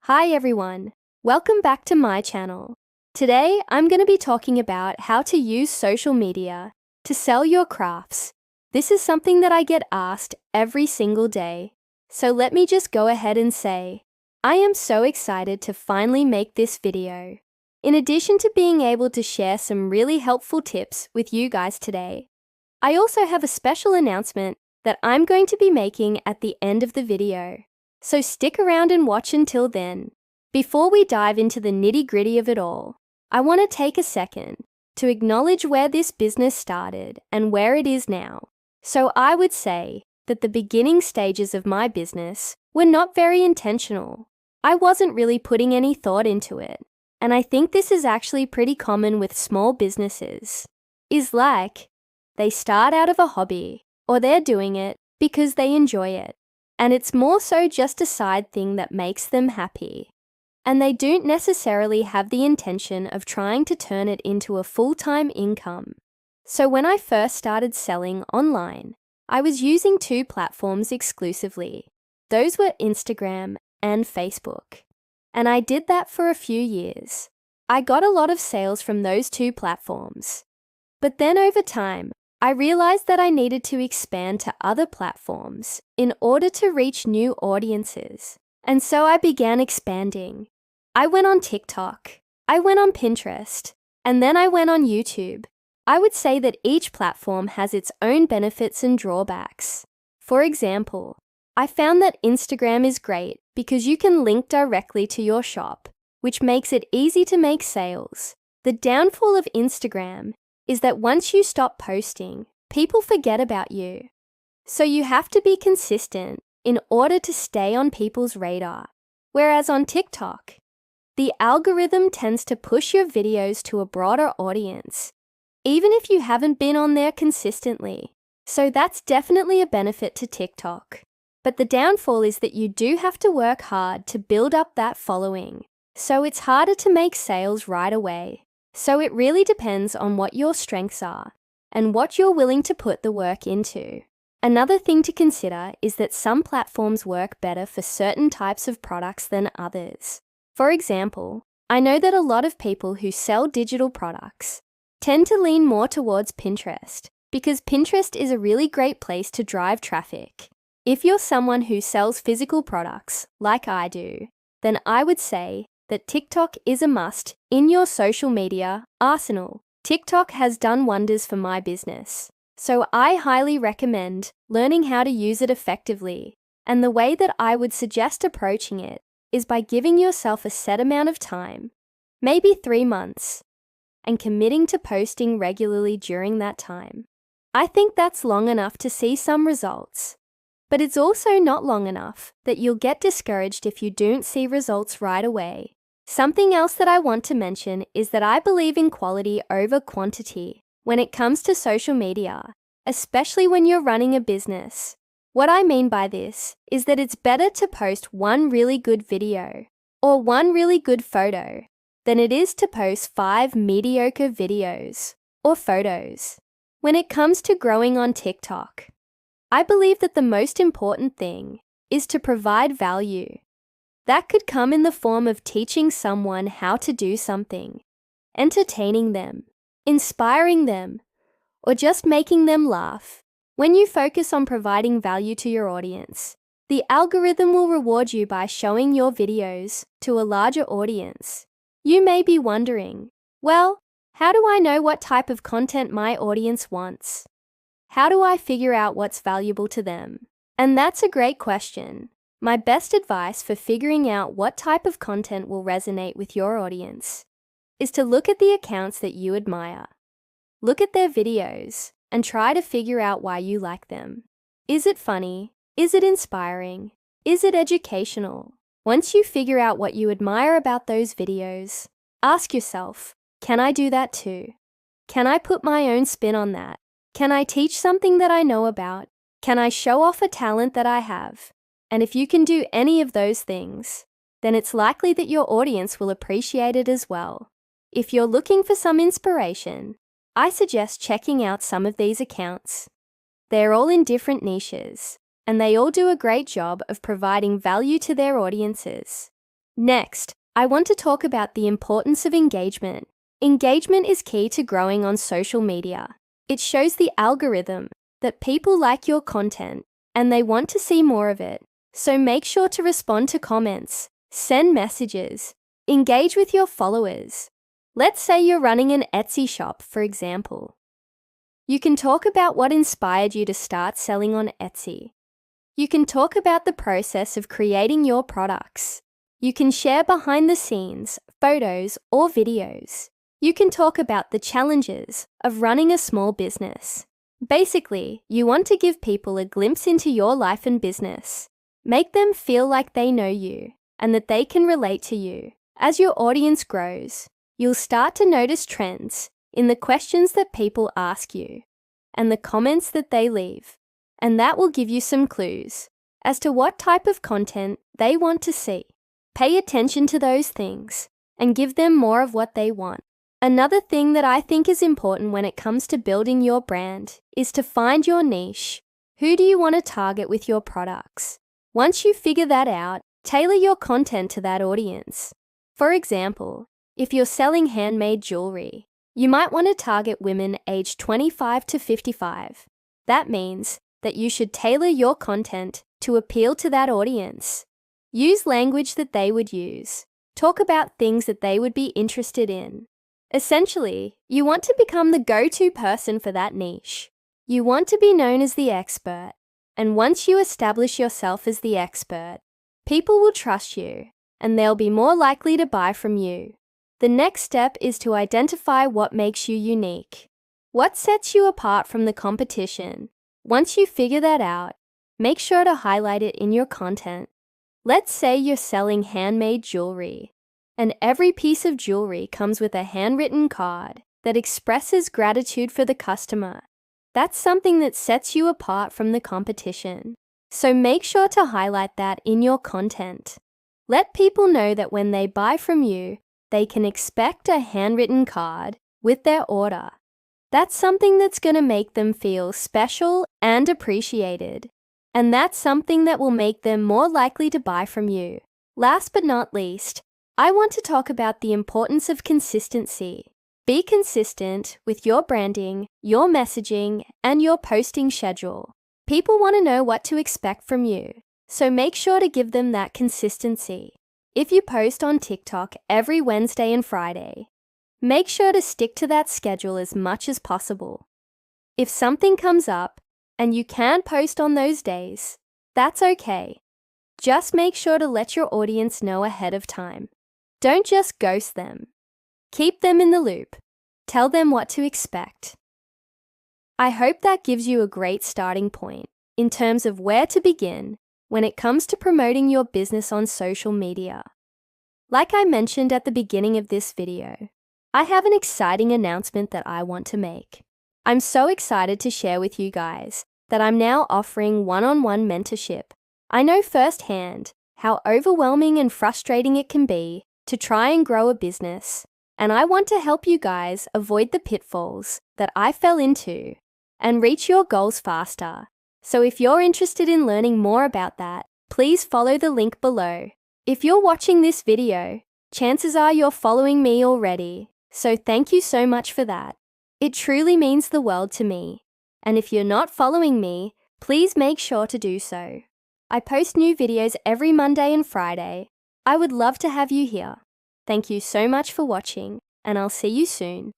Hi everyone, welcome back to my channel. Today I'm going to be talking about how to use social media to sell your crafts. This is something that I get asked every single day. So let me just go ahead and say, I am so excited to finally make this video. In addition to being able to share some really helpful tips with you guys today, I also have a special announcement that I'm going to be making at the end of the video. So stick around and watch until then. Before we dive into the nitty-gritty of it all, I want to take a second to acknowledge where this business started and where it is now. So I would say that the beginning stages of my business were not very intentional. I wasn't really putting any thought into it, and I think this is actually pretty common with small businesses. Is like, they start out of a hobby, or they're doing it because they enjoy it. And it's more so just a side thing that makes them happy. And they don't necessarily have the intention of trying to turn it into a full-time income. So when I first started selling online, I was using two platforms exclusively. Those were Instagram and Facebook. And I did that for a few years. I got a lot of sales from those two platforms. But then over time, I realized that I needed to expand to other platforms in order to reach new audiences. And so I began expanding. I went on TikTok, I went on Pinterest, and then I went on YouTube. I would say that each platform has its own benefits and drawbacks. For example, I found that Instagram is great because you can link directly to your shop, which makes it easy to make sales. The downfall of Instagram is that once you stop posting, people forget about you. So you have to be consistent in order to stay on people's radar. Whereas on TikTok, the algorithm tends to push your videos to a broader audience, even if you haven't been on there consistently. So that's definitely a benefit to TikTok. But the downfall is that you do have to work hard to build up that following. So it's harder to make sales right away. So it really depends on what your strengths are and what you're willing to put the work into. Another thing to consider is that some platforms work better for certain types of products than others. For example, I know that a lot of people who sell digital products tend to lean more towards Pinterest because Pinterest is a really great place to drive traffic. If you're someone who sells physical products, like I do, then I would say that TikTok is a must in your social media arsenal. TikTok has done wonders for my business, so I highly recommend learning how to use it effectively. And the way that I would suggest approaching it is by giving yourself a set amount of time, maybe 3 months, and committing to posting regularly during that time. I think that's long enough to see some results. But it's also not long enough that you'll get discouraged if you don't see results right away. Something else that I want to mention is that I believe in quality over quantity when it comes to social media, especially when you're running a business. What I mean by this is that it's better to post one really good video or one really good photo than it is to post 5 mediocre videos or photos. When it comes to growing on TikTok, I believe that the most important thing is to provide value. That could come in the form of teaching someone how to do something, entertaining them, inspiring them, or just making them laugh. When you focus on providing value to your audience, the algorithm will reward you by showing your videos to a larger audience. You may be wondering, well, how do I know what type of content my audience wants? How do I figure out what's valuable to them? And that's a great question. My best advice for figuring out what type of content will resonate with your audience is to look at the accounts that you admire. Look at their videos and try to figure out why you like them. Is it funny? Is it inspiring? Is it educational? Once you figure out what you admire about those videos, ask yourself, can I do that too? Can I put my own spin on that? Can I teach something that I know about? Can I show off a talent that I have? And if you can do any of those things, then it's likely that your audience will appreciate it as well. If you're looking for some inspiration, I suggest checking out some of these accounts. They're all in different niches, and they all do a great job of providing value to their audiences. Next, I want to talk about the importance of engagement. Engagement is key to growing on social media. It shows the algorithm that people like your content and they want to see more of it. So make sure to respond to comments, send messages, engage with your followers. Let's say you're running an Etsy shop, for example. You can talk about what inspired you to start selling on Etsy. You can talk about the process of creating your products. You can share behind the scenes, photos, or videos. You can talk about the challenges of running a small business. Basically, you want to give people a glimpse into your life and business. Make them feel like they know you and that they can relate to you. As your audience grows, you'll start to notice trends in the questions that people ask you and the comments that they leave, and that will give you some clues as to what type of content they want to see. Pay attention to those things and give them more of what they want. Another thing that I think is important when it comes to building your brand is to find your niche. Who do you want to target with your products? Once you figure that out, tailor your content to that audience. For example, if you're selling handmade jewelry, you might want to target women aged 25 to 55. That means that you should tailor your content to appeal to that audience. Use language that they would use. Talk about things that they would be interested in. Essentially, you want to become the go-to person for that niche. You want to be known as the expert. And once you establish yourself as the expert, people will trust you and they'll be more likely to buy from you. The next step is to identify what makes you unique. What sets you apart from the competition? Once you figure that out, make sure to highlight it in your content. Let's say you're selling handmade jewelry, and every piece of jewelry comes with a handwritten card that expresses gratitude for the customer. That's something that sets you apart from the competition. So make sure to highlight that in your content. Let people know that when they buy from you, they can expect a handwritten card with their order. That's something that's going to make them feel special and appreciated. And that's something that will make them more likely to buy from you. Last but not least, I want to talk about the importance of consistency. Be consistent with your branding, your messaging, and your posting schedule. People want to know what to expect from you, so make sure to give them that consistency. If you post on TikTok every Wednesday and Friday, make sure to stick to that schedule as much as possible. If something comes up and you can't post on those days, that's okay. Just make sure to let your audience know ahead of time. Don't just ghost them. Keep them in the loop. Tell them what to expect. I hope that gives you a great starting point in terms of where to begin when it comes to promoting your business on social media. Like I mentioned at the beginning of this video, I have an exciting announcement that I want to make. I'm so excited to share with you guys that I'm now offering one-on-one mentorship. I know firsthand how overwhelming and frustrating it can be to try and grow a business, and I want to help you guys avoid the pitfalls that I fell into and reach your goals faster. So if you're interested in learning more about that, please follow the link below. If you're watching this video, chances are you're following me already, so thank you so much for that. It truly means the world to me. And if you're not following me, please make sure to do so. I post new videos every Monday and Friday. I would love to have you here. Thank you so much for watching, and I'll see you soon.